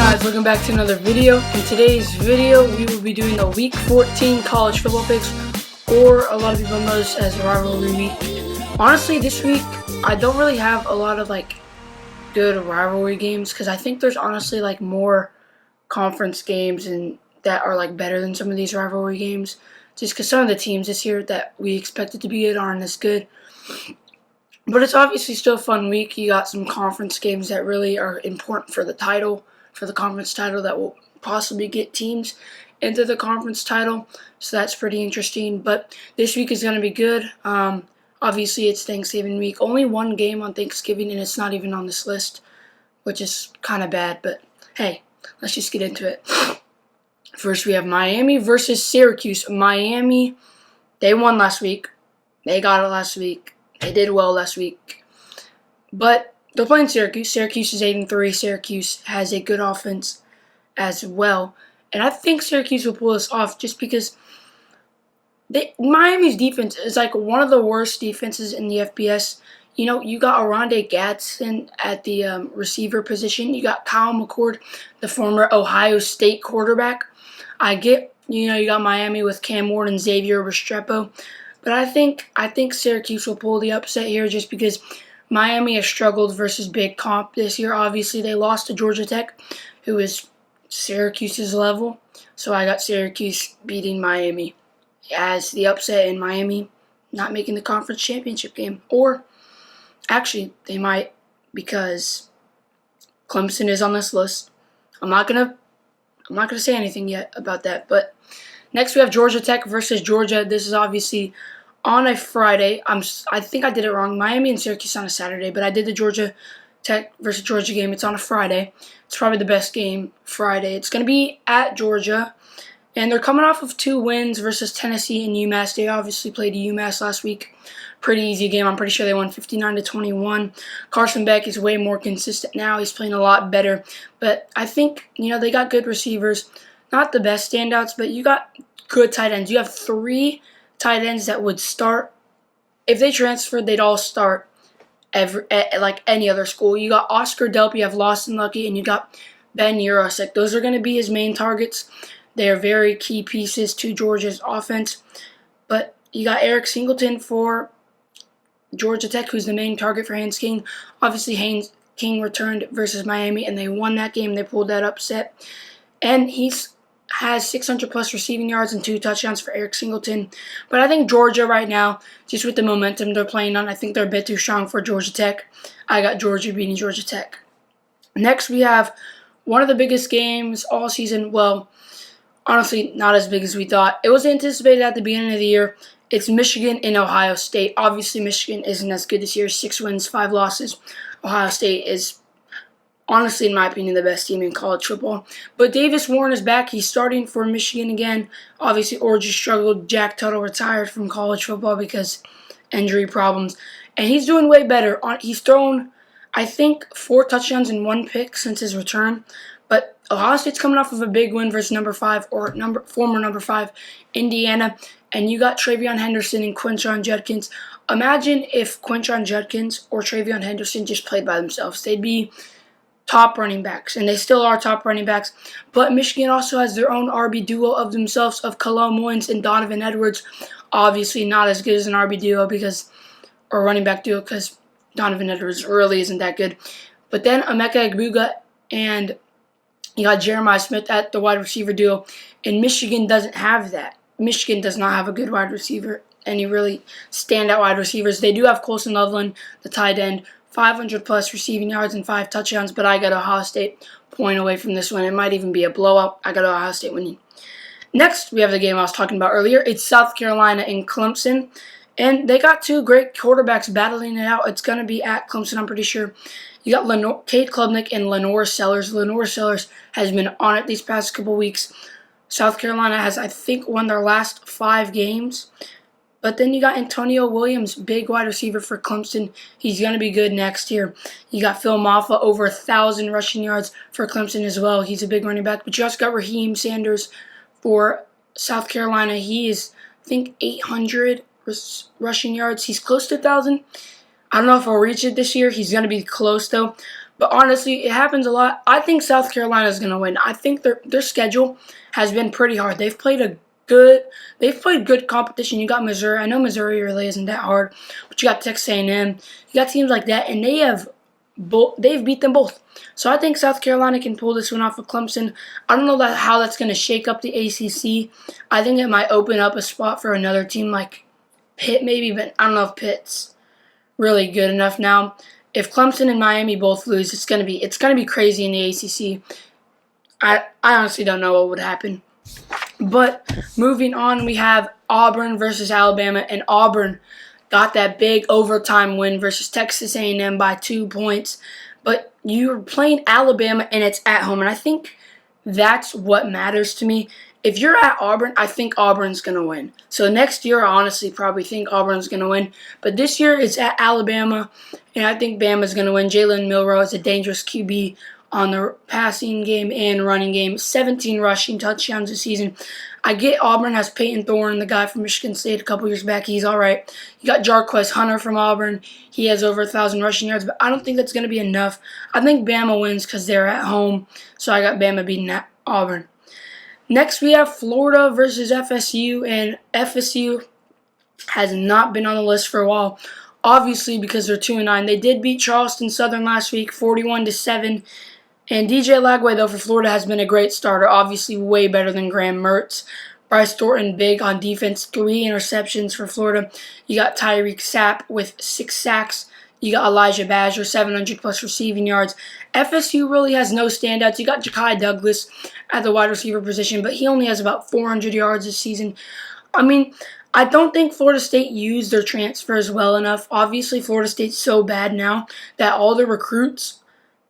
guys, welcome back to another video. In today's video, we will be doing the Week 14 college football picks, or a lot of people know this as rivalry week. Honestly, this week, I don't really have a lot of good rivalry games because I think there's honestly more conference games and that are better than some of these rivalry games. Just because some of the teams this year that we expected to be good aren't as good. But it's obviously still a fun week. You got some conference games that really are important for the title, for the conference title, that will possibly get teams into the conference title. So that's pretty interesting. But this week is going to be good. Obviously, it's Thanksgiving week. Only one game on Thanksgiving, and it's not even on this list, which is kind of bad. But hey, let's just get into it. First, we have Miami versus Syracuse. Miami, they won last week. They got it last week. They did well last week. But they're playing Syracuse. Syracuse is 8-3. Syracuse has a good offense as well. And I think Syracuse will pull this off just because Miami's defense is one of the worst defenses in the FBS. You know, you got Oronde Gadsden at the receiver position. You got Kyle McCord, the former Ohio State quarterback. I get, you got Miami with Cam Ward and Xavier Restrepo. But I think Syracuse will pull the upset here just because Miami has struggled versus big comp this year. Obviously, they lost to Georgia Tech, who is Syracuse's level. So I got Syracuse beating Miami as the upset, in Miami not making the conference championship game. Or actually, they might, because Clemson is on this list. I'm not gonna say anything yet about that. But next we have Georgia Tech versus Georgia. This is obviously on a Friday. I think I did it wrong. Miami and Syracuse on a Saturday, but I did the Georgia Tech versus Georgia game. It's on a Friday. It's probably the best game Friday. It's going to be at Georgia, and they're coming off of 2 wins versus Tennessee and UMass. They obviously played UMass last week. Pretty easy game. I'm pretty sure they won 59-21. Carson Beck is way more consistent now. He's playing a lot better. But I think, they got good receivers. Not the best standouts, but you got good tight ends. You have 3 tight ends that would start. If they transferred, they'd all start like any other school. You got Oscar Delp, you have Lawson Lucky, and you got Ben Urosek. Those are going to be his main targets. They are very key pieces to Georgia's offense. But you got Eric Singleton for Georgia Tech, who's the main target for Haynes King. Obviously, Haynes King returned versus Miami, and they won that game. They pulled that upset. And has 600-plus receiving yards and 2 touchdowns for Eric Singleton. But I think Georgia right now, just with the momentum they're playing on, I think they're a bit too strong for Georgia Tech. I got Georgia beating Georgia Tech. Next, we have one of the biggest games all season. Well, honestly, not as big as we thought. It was anticipated at the beginning of the year. It's Michigan and Ohio State. Obviously, Michigan isn't as good this year. 6 wins, 5 losses. Ohio State is, honestly, in my opinion, the best team in college football. But Davis Warren is back. He's starting for Michigan again. Obviously, Orji struggled. Jack Tuttle retired from college football because injury problems. And he's doing way better. He's thrown, I think, 4 touchdowns and 1 pick since his return. But Ohio State's coming off of a big win versus former number 5, Indiana. And you got Travion Henderson and Quinshon Judkins. Imagine if Quinshon Judkins or Travion Henderson just played by themselves. They'd be top running backs, and they still are top running backs. But Michigan also has their own RB duo of themselves, of Khalil Moynes and Donovan Edwards. Obviously not as good as an RB duo or running back duo, because Donovan Edwards really isn't that good. But then Emeka Egbuka and you got Jeremiah Smith at the wide receiver duo, and Michigan doesn't have that. Michigan does not have a good wide receiver, any really standout wide receivers. They do have Colson Loveland, the tight end, 500-plus receiving yards and 5 touchdowns, but I got Ohio State point away from this one. It might even be a blowout. I got Ohio State winning. Next, we have the game I was talking about earlier. It's South Carolina and Clemson, and they got 2 great quarterbacks battling it out. It's going to be at Clemson, I'm pretty sure. You got Kate Klubnik and Lenore Sellers. Lenore Sellers has been on it these past couple weeks. South Carolina has, I think, won their last 5 games. But then you got Antonio Williams, big wide receiver for Clemson. He's going to be good next year. You got Phil Maffa, over 1,000 rushing yards for Clemson as well. He's a big running back. But you also got Raheem Sanders for South Carolina. He is, I think, 800 rushing yards. He's close to 1,000. I don't know if he'll reach it this year. He's going to be close, though. But honestly, it happens a lot. I think South Carolina is going to win. I think their schedule has been pretty hard. They've played good competition. You got Missouri. I know Missouri really isn't that hard, but you got Texas A&M. You got teams like that, and they've beat them both. So I think South Carolina can pull this one off of Clemson. I don't know how that's going to shake up the ACC. I think it might open up a spot for another team like Pitt maybe, but I don't know if Pitt's really good enough now. If Clemson and Miami both lose, it's gonna be crazy in the ACC. I honestly don't know what would happen. But moving on, we have Auburn versus Alabama, and Auburn got that big overtime win versus Texas A&M by 2 points. But you're playing Alabama, and it's at home, and I think that's what matters to me. If you're at Auburn, I think Auburn's going to win. So next year, I honestly probably think Auburn's going to win. But this year, it's at Alabama, and I think Bama's going to win. Jalen Milroe is a dangerous QB on the passing game and running game. 17 rushing touchdowns this season. I get Auburn has Peyton Thorne, the guy from Michigan State a couple years back. He's all right. You got Jarquez Hunter from Auburn. He has over 1,000 rushing yards, but I don't think that's going to be enough. I think Bama wins because they're at home, so I got Bama beating Auburn. Next, we have Florida versus FSU, and FSU has not been on the list for a while, obviously because they're 2-9. They did beat Charleston Southern last week, 41-7. And DJ Lagway, though, for Florida has been a great starter, obviously way better than Graham Mertz. Bryce Thornton, big on defense, 3 interceptions for Florida. You got Tyreek Sapp with 6 sacks. You got Elijah Badger, 700-plus receiving yards. FSU really has no standouts. You got Ja'Kai Douglas at the wide receiver position, but he only has about 400 yards this season. I mean, I don't think Florida State used their transfers well enough. Obviously, Florida State's so bad now that all the recruits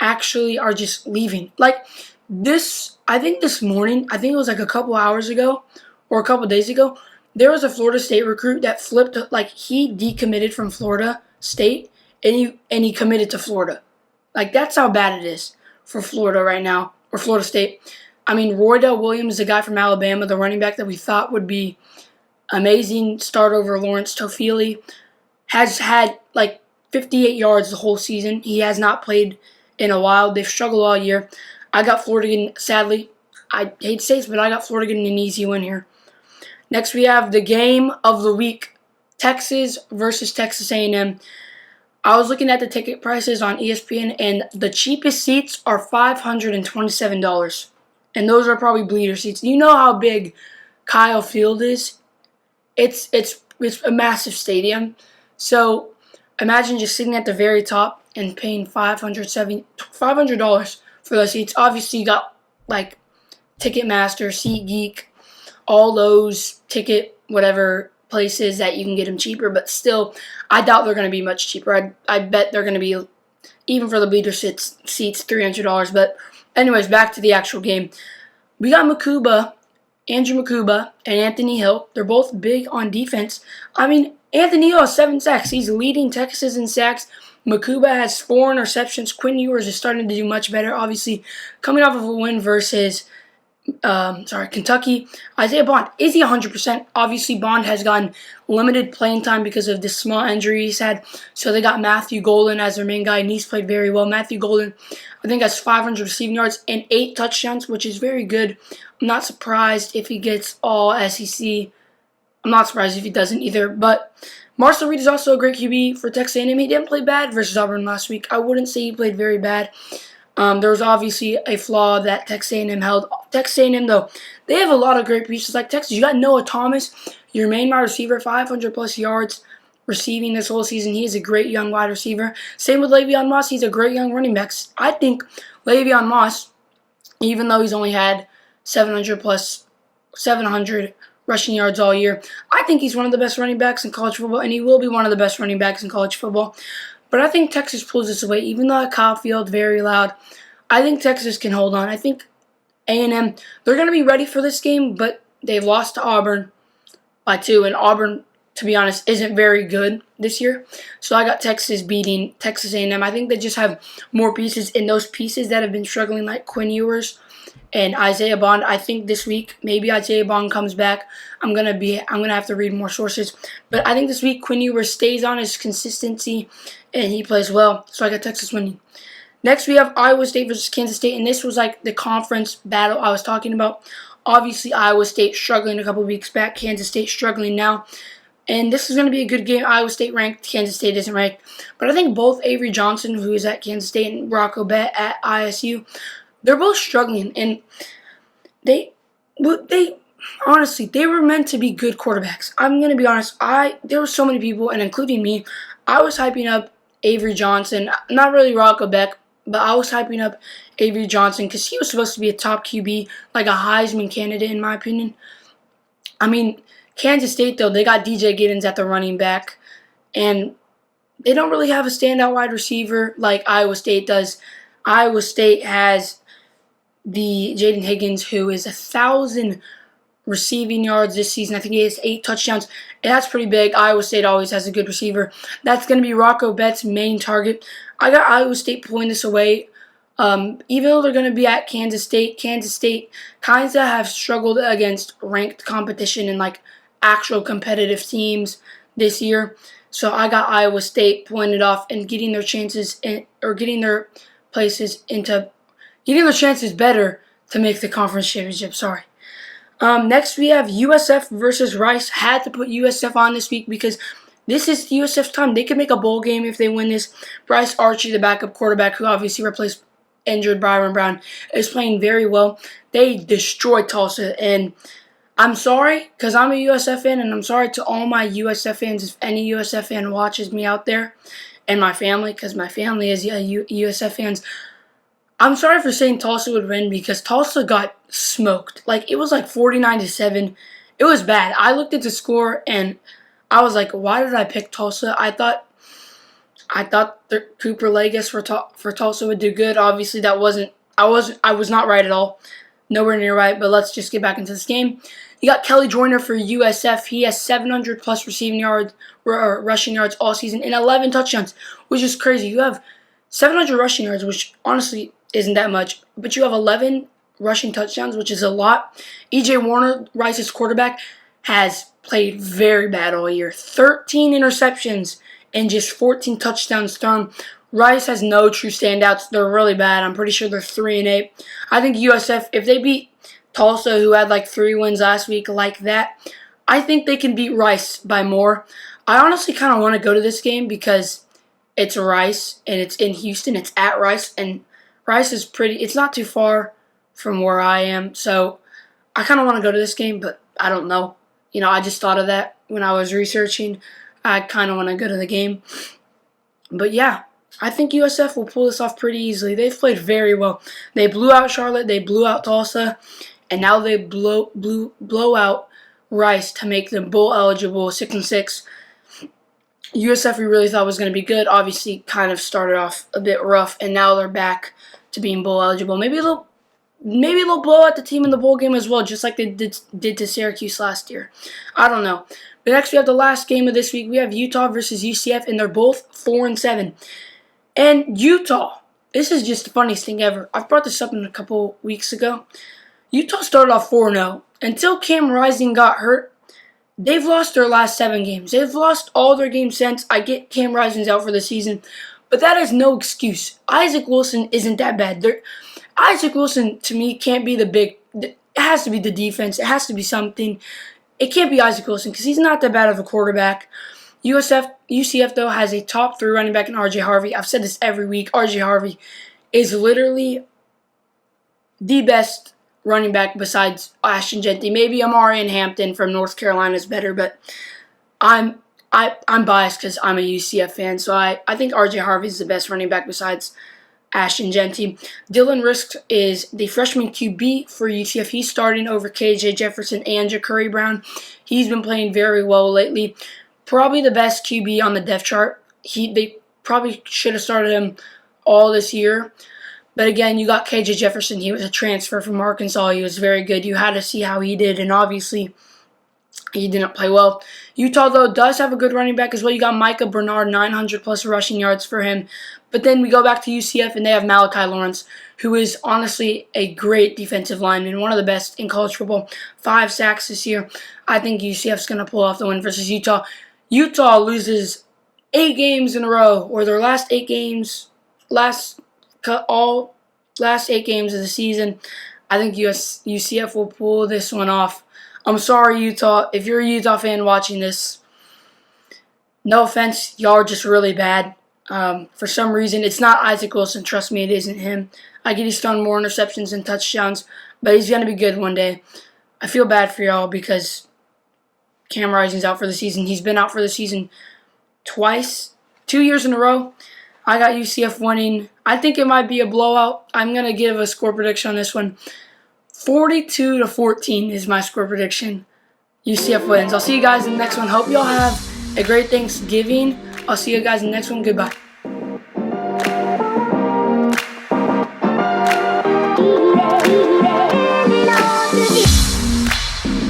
actually are just leaving. Like I think this morning, I think it was like a couple hours ago or a couple days ago, there was a Florida State recruit that flipped, like he decommitted from Florida State and he committed to Florida. Like that's how bad it is for Florida right now, or Florida State. I mean, Roydell Williams, the guy from Alabama, the running back that we thought would be amazing start over Lawrence Tofili, has had like 58 yards the whole season. He has not played in a while. They've struggled all year. I got Florida getting, sadly, I hate to say this, but I got Florida getting an easy win here. Next, we have the game of the week, Texas versus Texas A&M. I was looking at the ticket prices on ESPN, and the cheapest seats are $527. And those are probably bleeder seats. You know how big Kyle Field is? It's a massive stadium. So imagine just sitting at the very top and paying $500 for those seats. Obviously, you got like Ticketmaster, SeatGeek, all those ticket whatever places that you can get them cheaper. But still, I doubt they're going to be much cheaper. I bet they're going to be, even for the bleeder seats, $300. But anyways, back to the actual game. We got Andrew Makuba, and Anthony Hill. They're both big on defense. I mean, Anthony Hill has 7 sacks. He's leading Texas in sacks. Makuba has 4 interceptions. Quinn Ewers is starting to do much better. Obviously, coming off of a win versus Kentucky. Isaiah Bond, is he 100%? Obviously, Bond has gotten limited playing time because of this small injury he's had. So they got Matthew Golden as their main guy, and he's played very well. Matthew Golden, I think, has 500 receiving yards and 8 touchdowns, which is very good. I'm not surprised if he gets all SEC. I'm not surprised if he doesn't either. But Marcel Reed is also a great QB for Texas A&M. He didn't play bad versus Auburn last week. I wouldn't say he played very bad. There was obviously a flaw that Texas A&M held. Texas A&M, though, they have a lot of great pieces like Texas. You got Noah Thomas, your main wide receiver, 500-plus yards receiving this whole season. He is a great young wide receiver. Same with Le'Veon Moss. He's a great young running back. I think Le'Veon Moss, even though he's only had 700 rushing yards all year, I think he's one of the best running backs in college football, and he will be one of the best running backs in college football. But I think Texas pulls this away, even though Kyle Field very loud. I think Texas can hold on. I think A&M, they're going to be ready for this game, but they've lost to Auburn by 2, and Auburn, to be honest, isn't very good this year. So I got Texas beating Texas A&M. I think they just have more pieces, and those pieces that have been struggling, like Quinn Ewers and Isaiah Bond. I think this week maybe Isaiah Bond comes back. I'm gonna have to read more sources, but I think this week Quinn Ewers stays on his consistency and he plays well. So I got Texas winning. Next, we have Iowa State versus Kansas State, and this was like the conference battle I was talking about. Obviously, Iowa State struggling a couple weeks back. Kansas State struggling now. And this is going to be a good game. Iowa State ranked. Kansas State isn't ranked. But I think both Avery Johnson, who is at Kansas State, and Rocco Becht at ISU, they're both struggling. And they honestly, they were meant to be good quarterbacks. I'm going to be honest. There were so many people, and including me, I was hyping up Avery Johnson. Not really Rocco Becht, but I was hyping up Avery Johnson because he was supposed to be a top QB, like a Heisman candidate, in my opinion. I mean, Kansas State, though, they got DJ Giddens at the running back, and they don't really have a standout wide receiver like Iowa State does. Iowa State has the Jaden Higgins, who is 1,000 receiving yards this season. I think he has 8 touchdowns, and that's pretty big. Iowa State always has a good receiver. That's going to be Rocco Becht's main target. I got Iowa State pulling this away. Even though they're going to be at Kansas State kind of have struggled against ranked competition and like actual competitive teams this year. So I got Iowa State pulling it off and getting their chances getting their chances better to make the conference championship. Next we have USF versus Rice. Had to put USF on this week because this is USF's time. They could make a bowl game if they win this. Bryce Archie, the backup quarterback, who obviously replaced injured Byron Brown, is playing very well. They destroyed Tulsa, and I'm sorry because I'm a USF fan, and I'm sorry to all my USF fans if any USF fan watches me out there, and my family, because my family is USF fans. I'm sorry for saying Tulsa would win because Tulsa got smoked. Like, it was like 49-7. It was bad. I looked at the score and I was like, why did I pick Tulsa? I thought the Cooper Legas for Tulsa would do good. Obviously, I was not right at all. Nowhere near right, but let's just get back into this game. You got Kelly Joyner for USF. He has 700 plus receiving yards or rushing yards all season and 11 touchdowns, which is crazy. You have 700 rushing yards, which honestly isn't that much, but you have 11 rushing touchdowns, which is a lot. E.J. Warner, Rice's quarterback, has played very bad all year. 13 interceptions and just 14 touchdowns thrown. Rice has no true standouts. They're really bad. I'm pretty sure they're 3-8. I think USF, if they beat Tulsa, who had like 3 wins last week, like that, I think they can beat Rice by more. I honestly kind of want to go to this game because it's Rice and it's in Houston. It's at Rice, and Rice is it's not too far from where I am. So I kind of want to go to this game, but I don't know. I just thought of that when I was researching. I kind of want to go to the game. But yeah, I think USF will pull this off pretty easily. They've played very well. They blew out Charlotte. They blew out Tulsa. And now they blow out Rice to make them bowl eligible, 6-6. USF we really thought was going to be good. Obviously, kind of started off a bit rough, and now they're back to being bowl eligible. Maybe they'll blow out the team in the bowl game as well, just like they did to Syracuse last year. I don't know. But next we have the last game of this week. We have Utah versus UCF, and they're both 4-7. And Utah, this is just the funniest thing ever. I've brought this up a couple weeks ago. Utah started off 4-0. Until Cam Rising got hurt, they've lost their last 7 games. They've lost all their games since. I get Cam Rising's out for the season, but that is no excuse. Isaac Wilson isn't that bad. Isaac Wilson, to me, can't be it has to be the defense. It has to be something. It can't be Isaac Wilson because he's not that bad of a quarterback. UCF, though, has a top 3 running back in R.J. Harvey. I've said this every week. R.J. Harvey is literally the best running back besides Ashton Genty. Maybe Amari and Hampton from North Carolina is better, but I'm biased because I'm a UCF fan, so I think R.J. Harvey is the best running back besides Ashton Genty. Dylan Risk is the freshman QB for UCF. He's starting over KJ Jefferson and Ja'Curry Brown. He's been playing very well lately. Probably the best QB on the depth chart. They probably should have started him all this year. But again, you got KJ Jefferson. He was a transfer from Arkansas. He was very good. You had to see how he did, and obviously he didn't play well. Utah, though, does have a good running back as well. You got Micah Bernard, 900-plus rushing yards for him. But then we go back to UCF, and they have Malachi Lawrence, who is honestly a great defensive lineman, one of the best in college football. 5 sacks this year. I think UCF's going to pull off the win versus Utah. Utah loses 8 games in a row, or their last 8 games, last all last 8 games of the season. I think UCF will pull this one off. I'm sorry, Utah. If you're a Utah fan watching this, no offense, y'all are just really bad. For some reason, it's not Isaac Wilson. Trust me, it isn't him. I get he's thrown more interceptions than touchdowns, but he's going to be good one day. I feel bad for y'all because Cam Rising's out for the season. He's been out for the season twice, 2 years in a row. I got UCF winning. I think it might be a blowout. I'm going to give a score prediction on this one. 42-14 is my score prediction. UCF wins. I'll see you guys in the next one. Hope y'all have a great Thanksgiving. I'll see you guys in the next one. Goodbye.